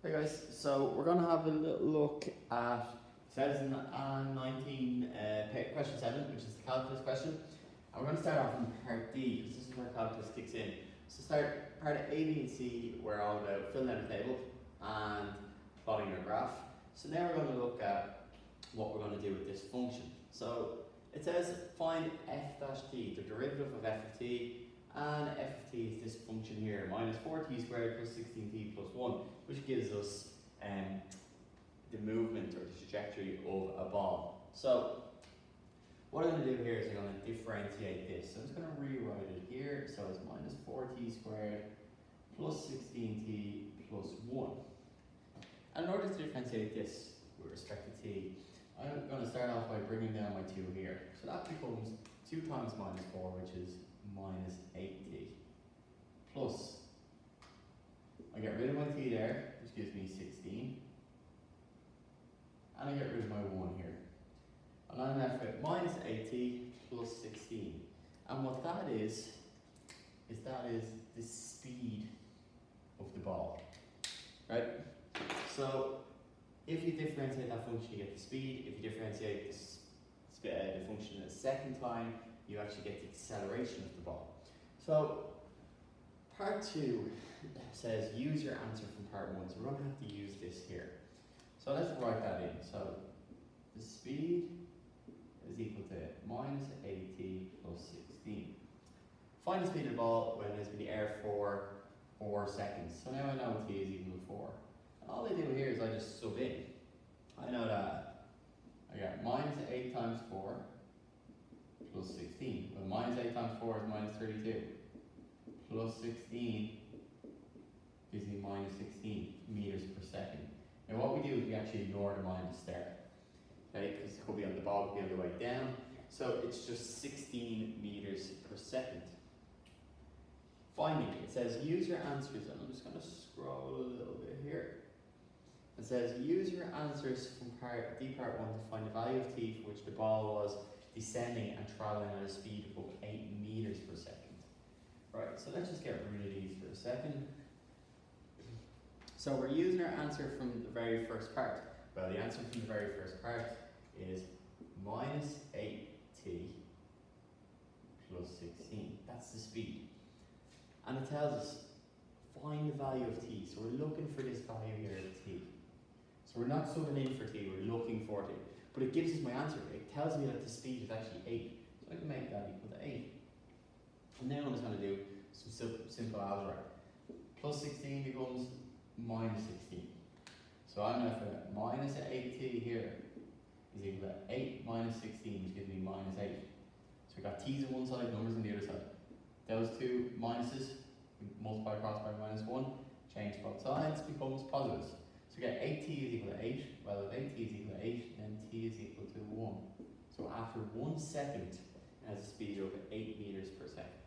Hey guys, so we're gonna have a little look at 2019 question 7, which is the calculus question. And we're gonna start off in part D, because this is where calculus kicks in. So start part A, B, and C, we're all about filling out a table and plotting your graph. So now we're gonna look at what we're gonna do with this function. So it says find f dash t, the derivative of f of t, and f of t is this function here, minus 4t squared plus 16t plus 1, which gives us the movement or the trajectory of a ball. So what I'm going to do here is I'm going to differentiate this. So I'm just going to rewrite it here. So it's minus 4t squared plus 16t plus 1. And in order to differentiate this with respect to t, I'm going to start off by bringing down my 2 here. So that becomes 2 times minus 4, which is minus 8t, plus, I get rid of my t there, which gives me 16, and I get rid of my 1 here. And I'm left with minus 8t plus 16. And what that is the speed of the ball, right? So if you differentiate that function, you get the speed. If you differentiate the function a second time, you actually get the acceleration of the ball. So part 2 says use your answer from part 1. So we're going to have to use this here. So let's write that in. So the speed is equal to minus 8t plus 16. Find the speed of the ball when it's been in the air for 4 seconds. So now I know t is equal to 4. And all I do here is I just sub in. I know that I got minus 8 times 4 plus 16. Well, minus 8 times 4 is minus 32. Plus 16 gives me minus 16 meters per second. Now what we do is we actually ignore the minus there. Okay, because it could be on the ball, it could be on the way down. So it's just 16 meters per second. Finally, it says use your answers, and I'm just going to scroll a little bit here. It says use your answers from D part 1 to find the value of t for which the ball was descending and traveling at a speed of 8 meters per second. Right, so let's just get rid of these for a second. So we're using our answer from the very first part. Well, the answer from the very first part is minus 8t plus 16. That's the speed. And it tells us find the value of t. So we're looking for this value here of t. So we're not subbing in for t, we're looking for t. But it gives us my answer. It tells me that the speed is actually 8. So I can make that equal to 8. And now I'm just going to do some simple algebra. Plus 16 becomes minus 16. So I'm left with minus 8t here is equal to 8 minus 16, which gives me minus 8. So we've got t's on one side, numbers on the other side. Those two minuses, we multiply across by minus 1, change both sides, becomes positives. So we get 8t is equal to 8. Well, if 8t is equal to 8, then t is equal to 1. So after 1 second, it has a speed of 8 meters per second.